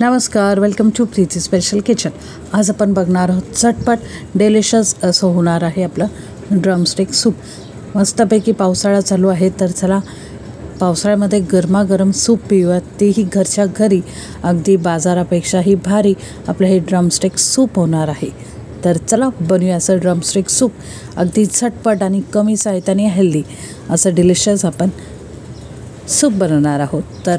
नमस्कार, welcome to Preeti special kitchen. आज आपण बघणार आहोत झटपट डिलिशियस असं होणार आहे आपलं ड्रमस्टिक सूप। मस्तपैकी पावसाळा चालू आहे, तर चला पावसाळ्यामध्ये गरमागरम सूप पिऊयात, तेही घरच्या घरी। अगदी बाजारापेक्षाही भारी आपलं हे ड्रमस्टिक सूप होणार आहे। तर चला बनवूया असं ड्रमस्टिक सूप। अगदी झटपट आणि कमी साहित्याने हेल्दी असं डिलिशियस आपण सूप बनवणार आहोत। तर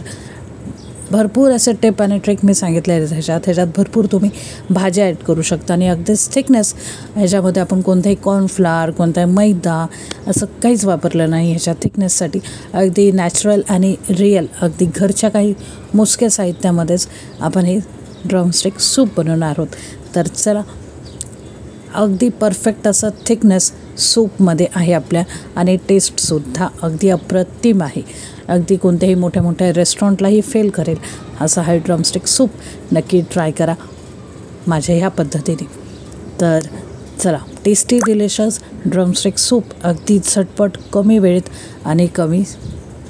भरपूर असे टिप आणि ट्रिक मी सांगितले आहेत ह्याच्यात भरपूर तुम्ही भाज्या ॲड करू शकता आणि अगदीच थिकनेस ह्याच्यामध्ये आपण कोणताही कॉर्नफ्लॉवर, कोणताही मैदा असं काहीच वापरलं नाही ह्याच्या थिकनेससाठी। अगदी नॅचरल आणि रिअल, अगदी घरच्या काही मोजक्या साहित्यामध्येच आपण हे ड्रमस्टिक सूप बनवणार आहोत। तर चला, अगदी परफेक्ट असं थिकनेस सूपमध्ये आहे आपल्या आणि टेस्टसुद्धा अगदी अप्रतिम आहे। अगदी कोणत्याही मोठ्या मोठ्या रेस्टॉरंटलाही फेल करेल असा हा ड्रमस्टिक सूप नक्की ट्राय करा माझ्या ह्या पद्धतीने। तर चला, टेस्टी डिलिशियस ड्रमस्टिक सूप अगदी झटपट, कमी वेळेत आणि कमी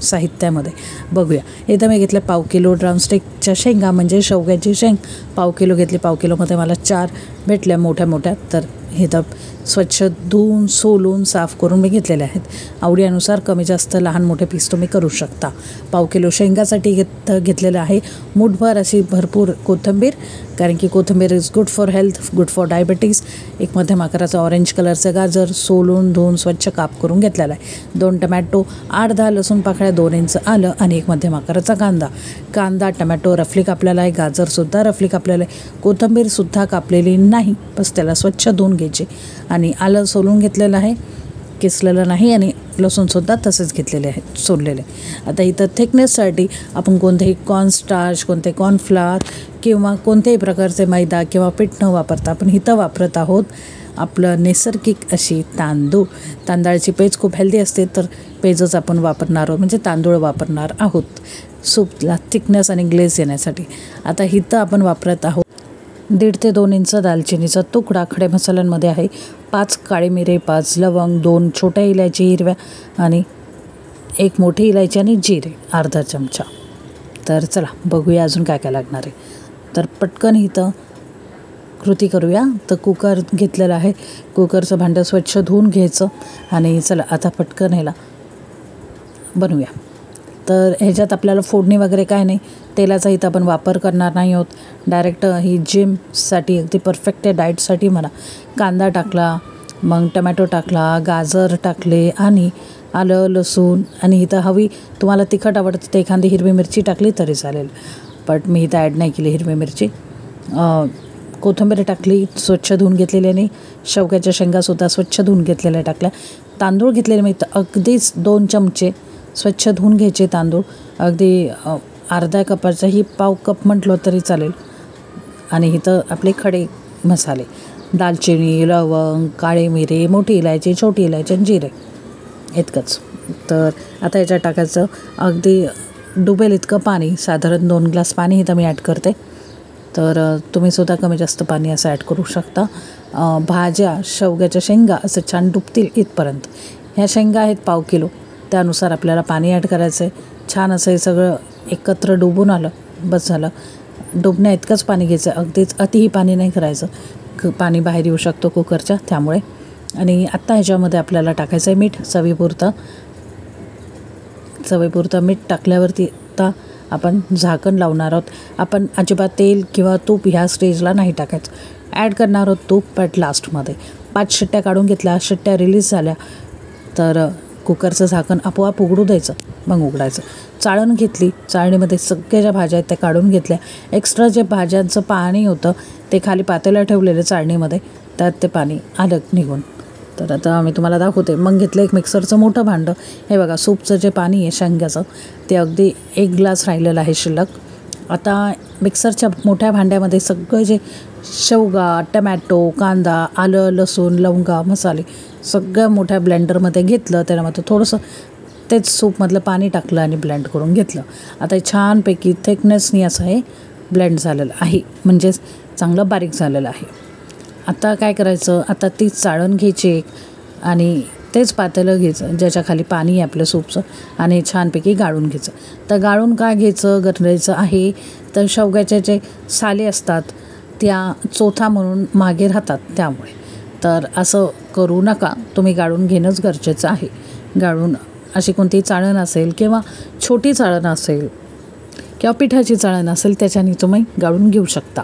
साहित्यामध्ये बघूया। इथं मी घेतलं पाव किलो ड्रमस्टिकच्या शेंगा, म्हणजे शेवग्याची शेंग पाव किलो घेतली। पाव किलोमध्ये मला 4 भेटल्या मोठ्या मोठ्या। तर हे तर स्वच्छ धुवून सोलून साफ करून मी घेतलेले आहेत। आवडीनुसार कमी जास्त लहान मोठे पीस तुम्ही करू शकता। पाव किलो शेंगासाठी घेतलेलं आहे मूठभर अशी भरपूर कोथिंबीर, कारण की कोथिंबीर is good for health, good for diabetes. एक मध्यम आकाराचं ऑरेंज कलरचं गाजर सोलून धुवून स्वच्छ काप करून घेतलेला आहे। 2 टमॅटो, 8-10 लसूण पाकळ्या, 2 इंच आलं आणि एक मध्यम आकाराचा कांदा टमॅटो रफली कापलेला आहे, गाजरसुद्धा रफली कापलेलं आहे, कोथिंबीरसुद्धा कापलेली नाही, बस त्याला स्वच्छ धुवून घ्यायचे। आणि आलं सोलून घेतलेलं आहे, किसलेलं नाही, आणि लसूणसुद्धा तसेच घेतलेले आहेत सोललेले। आता इथं थिकनेससाठी आपण कोणतेही कॉर्नस्टार्च, कोणते कॉर्नफ्लॉवर किंवा कोणत्याही प्रकारचे मैदा किंवा पीठ न वापरता आपण इथं वापरत आहोत आपलं नैसर्गिक अशी तांदळाची पेज खूप हेल्दी असते, तर पेजच आपण वापरणार आहोत, म्हणजे तांदूळ वापरणार आहोत सूपला थिकनेस आणि ग्लेज येण्यासाठी। आता इथं आपण वापरत आहोत 1.5 ते 2 इंच दालचिनीचा तुकडा। खडे मसाल्यांमध्ये आहे 5 काळे मिरे, 5 लवंग, 2 छोट्या इलायची हिरव्या आणि 1 मोठी इलायची आणि जिरे अर्धा चमचा। तर चला बघूया अजून काय काय लागणार आहे। तर पटकन इथं कृती करूया। तर कुकर घेतलेलं आहे, कुकरचं भांडं स्वच्छ धुवून घ्यायचं आणि चला आता पटकन ह्याला बनवूया। तर ह्याच्यात आपल्याला फोडणी वगैरे काय नाही, तेलाचा इथं आपण वापर करणार नाही आहोत। डायरेक्ट ही जिमसाठी अगदी परफेक्ट आहे, डाएटसाठी म्हणा। कांदा टाकला, मग टमॅटो टाकला, गाजर टाकले आणि आलं लसूण, आणि इथं हवी तुम्हाला तिखट आवडतं तर एखादी हिरवी मिरची टाकली तरी चालेल, बट मी इथं ॲड नाही केली हिरवी मिरची। कोथिंबीर टाकली, स्वच्छ धुवून घेतलेली, आणि शेवग्याच्या शेंगासुद्धा स्वच्छ धुवून घेतलेल्या टाकल्या। तांदूळ घेतलेले मी इथं अगदीच 2 चमचे स्वच्छ धुवून घ्यायचे तांदूळ, अगदी अर्धा कपाचाही पाव कप म्हटलं तरी चालेल। आणि इथं आपले खडे मसाले, दालचिनी, लवंग, काळे मिरे, मोठी इलायची, छोटी इलायची आणि जिरे इतकंच। तर आता याच्यात टाकायचं अगदी डुबेल इतकं पाणी, साधारण 2 ग्लास पाणी इथं मी ॲड करते। तर तुम्हीसुद्धा कमी जास्त पाणी असं ॲड करू शकता। भाज्या, शेवग्याच्या शेंगा असं छान डुबतील इथपर्यंत, ह्या शेंगा आहेत पाव किलो, त्यानुसार आपल्याला पाणी ॲड करायचं आहे। छान असं हे सगळं एकत्र डुबून आलं, बस झालं। डुबण्या इतकंच पाणी घ्यायचं, अगदीच अतिही पाणी नाही करायचं, पाणी बाहेर येऊ शकतो कुकरच्या त्यामुळे। आणि आत्ता ह्याच्यामध्ये आपल्याला टाकायचं आहे मीठ चवीपुरतं मीठ टाकल्यावरती आता आपण झाकण लावणार आहोत। आपण अजिबात तेल किंवा तूप ह्या स्टेजला नाही टाकायचं, ॲड करणार आहोत तूप बट लास्टमध्ये। 5 शिट्ट्या काढून घेतल्या, शिट्ट्या रिलीज झाल्या तर कुकरचं झाकण आपोआप उघडू द्यायचं, मग उघडायचं। चाळण घेतली, चाळणीमध्ये सगळ्या ज्या भाज्या आहेत त्या काढून घेतल्या। एक्स्ट्रा जे भाज्यांचं पाणी होतं ते खाली पातेलं ठेवलेलं चाळणीमध्ये, त्यात ते पाणी आलं निघून। तर आता मी तुम्हाला दाखवते। मग घेतलं एक मिक्सरचं मोठं भांडं, हे बघा सूपचं जे पाणी आहे शेंग्याचं ते अगदी 1 ग्लास राहिलेलं आहे शिल्लक। आता मिक्सरच्या मोठ्या भांड्यामध्ये सगळं जे शेवगा, टमॅटो, कांदा, आलं लसूण, लवंगा, मसाले सगळं मोठ्या ब्लेंडरमध्ये घेतलं, त्यामध्ये थोडंसं तेच सूपमधलं पाणी टाकलं आणि ब्लेंड करून घेतलं। आता छानपैकी थिकनेसनी असं हे ब्लेंड झालेलं आहे, म्हणजेच चांगलं बारीक झालेलं आहे। आता काय करायचं, आता ती चाळण घ्यायची आणि तेच पातेलं घ्यायचं ज्याच्या खाली पाणी आहे आपलं सूपचं आणि छानपैकी गाळून घ्यायचं. तर गाळून का घ्यायचं गरजेचं आहे तर शेवग्याचे जे साले असतात त्या चोथा म्हणून मागे राहतात त्यामुळे. तर असं करू नका, तुम्ही गाळून घेणंच गरजेचं आहे. गाळून अशी कोणती चाळण असेल किंवा छोटी चाळण असेल किंवा पिठाची चाळण असेल त्याच्याने तुम्ही गाळून घेऊ शकता.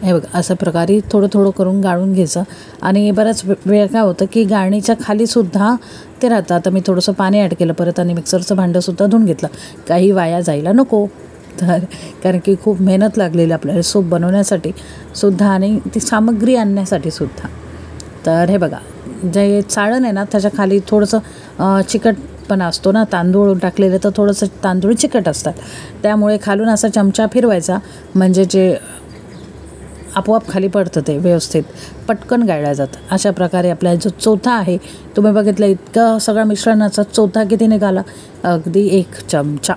हे बघा अशा प्रकारे थोडं थोडं करून गाळून घ्यायचं. आणि बऱ्याच वेळ काय होतं की गाळणीच्या खालीसुद्धा ते राहतं. आता मी थोडंसं पाणी ॲड केलं परत आणि मिक्सरचं भांडंसुद्धा धुवून घेतलं, काही वाया जायला नको. तर कारण की खूप मेहनत लागलेली आपल्याला सूप बनवण्यासाठी सुद्धा आणि ती सामग्री आणण्यासाठी सुद्धा. तर हे बघा जे चाळण आहे ना त्याच्या खाली थोडंसं चिकटपणा असतो ना, तांदूळ टाकलेले तर थोडंसं तांदूळ चिकट असतात, त्यामुळे खालून असा चमचा फिरवायचा म्हणजे जे आपोआप खाली पडतं ते व्यवस्थित पटकन गाळलं जातं. अशा प्रकारे आपला जो चोथा आहे तुम्ही बघितलं इतकं सगळं मिश्रणाचा चोथा किती निघाला, अगदी 1 चमचा,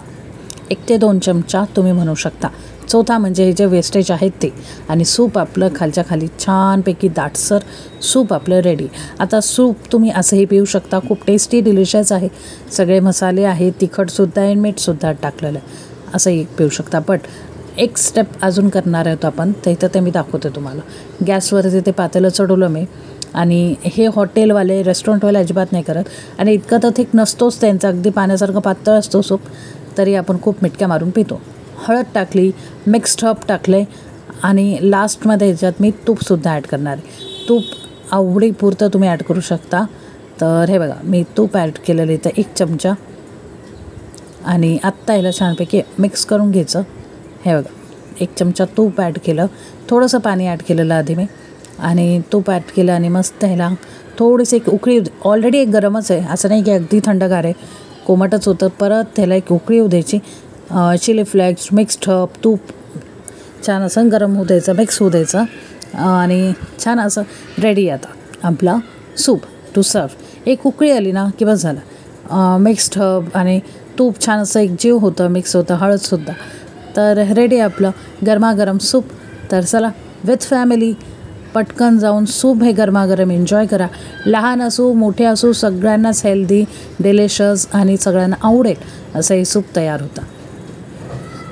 1 ते 2 चमचा तुम्ही म्हणू शकता. चोथा म्हणजे हे जे वेस्टेज आहेत ते. आणि सूप आपलं खालच्या खाली छानपैकी दाटसर सूप आपलं रेडी. आता सूप तुम्ही असंही पिऊ शकता, खूप टेस्टी डिलिशियस आहे. सगळे मसाले आहेत, तिखटसुद्धा आहे, मीठसुद्धा टाकलेलं आहे, असंही पिऊ शकता. बट एक स्टेप अजून करणार आहोत आपण, तर इथं ते मी दाखवते तुम्हाला. गॅसवरती ते पातेलं चढवलं मी आणि हे हॉटेलवाले रेस्टॉरंटवाले अजिबात नाही करत. आणि इतकं तर थिक नसतोच त्यांचा, अगदी पाण्यासारखं पातळ असतो सूप, तरी आपण खूप मिटक्या मारून पितो. हळद टाकली, मिक्स्ड हर्ब टाकले आणि लास्टमध्ये ह्याच्यात मी तूपसुद्धा ॲड करणार आहे. तूप आवडीपुरतं तुम्ही ॲड करू शकता. तर हे बघा मी तूप ॲड केलेलं इथं 1 चमचा आणि आत्ता याला छानपैकी मिक्स करून घ्यायचं. हे बघा 1 चमचा तूप ॲड केलं, थोडंसं पाणी ॲड केलेलं आधी मी आणि तूप ॲड केलं आणि मस्त ह्याला थोडीशी एक उकळी, ऑलरेडी एक गरमच आहे असं नाही की अगदी थंडगार आहे, कोमटच होतं. परत त्याला एक उकळी होऊ द्यायची. चिली फ्लेक्स, मिक्स्ड हर्ब, तूप छान असं गरम होऊ द्यायचं, मिक्स होऊ द्यायचं आणि छान असं रेडी आता आपला सूप टू सर्व. एक उकळी आली ना की बस झालं. मिक्स्ड हर्ब आणि तूप छान असं एक जीव होतं, मिक्स होतं, हळदसुद्धा. तर रेडी आपलं गरमागरम सूप. तर चला विथ फॅमिली पटकन जाऊन सूप हे गरमागरम एन्जॉय करा. लहान असो मोठे असो सगळ्यांनाच हेल्दी, डिलिशियस आणि सगळ्यांना आवडेल असं हे सूप तयार होतं.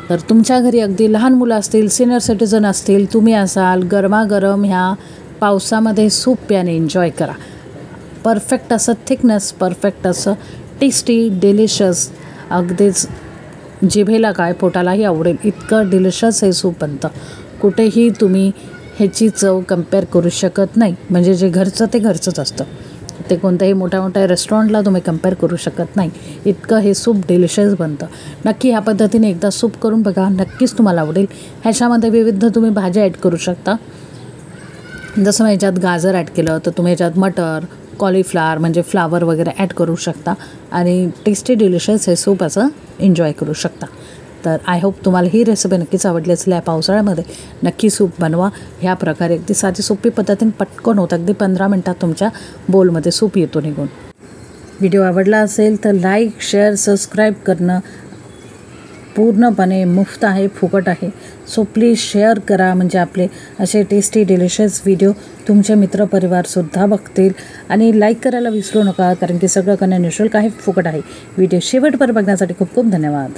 तर तुमच्या घरी अगदी लहान मुलं असतील, सिनियर सिटीजन असतील, तुम्ही असाल, गरमागरम ह्या पावसामध्ये सूप प्याने एन्जॉय करा. परफेक्ट असं थिकनेस, परफेक्ट असं टेस्टी, डिलिशियस, अगदीच जिभेला काय पोटालाही आवडेल इतकं डिलिशियस हे सूप बनतं. कुठेही तुम्ही ह्याची चव कम्पेअर करू शकत नाही. म्हणजे जे घरचं ते घरचंच असतं, ते कोणत्याही मोठ्या मोठ्या रेस्टॉरंटला तुम्ही कम्पेअर करू शकत नाही, इतकं हे सूप डिलिशियस बनतं. नक्की ह्या पद्धतीने एकदा सूप करून बघा, नक्कीच तुम्हाला आवडेल. ह्याच्यामध्ये विविध तुम्ही भाज्या ॲड करू शकता. जसं मी ह्याच्यात गाजर ॲड केलं तर तुम्ही ह्याच्यात मटर, कॉलीफ्लावर म्हणजे फ्लावर वगैरे ॲड करू शकता आणि टेस्टी डिलिशियस हे सूप असं एन्जॉय करू शकता. तर आय होप तुम्हाला ही रेसिपी नक्कीच आवडली असेल. या पावसाळ्यामध्ये नक्की सूप बनवा. ह्या प्रकारे अगदी साधी सोपी पद्धतीने पटकन होतं, अगदी 15 मिनटात तुमच्या बोलमध्ये सूप येतो निघून. व्हिडिओ आवडला असेल तर लाईक, शेअर, सबस्क्राईब करणं पूर्णपणे मुफ्त आहे, फुकट आहे. सो प्लीज शेअर करा, म्हणजे आपले असे टेस्टी डिलिशियस व्हिडिओ तुमचे मित्रपरिवारसुद्धा बघतील. आणि लाईक करायला विसरू नका, कारण की सगळं करणं निःशुल्क आहे, फुकट आहे. व्हिडिओ शेवटपर्यंत बघण्यासाठी खूप खूप धन्यवाद.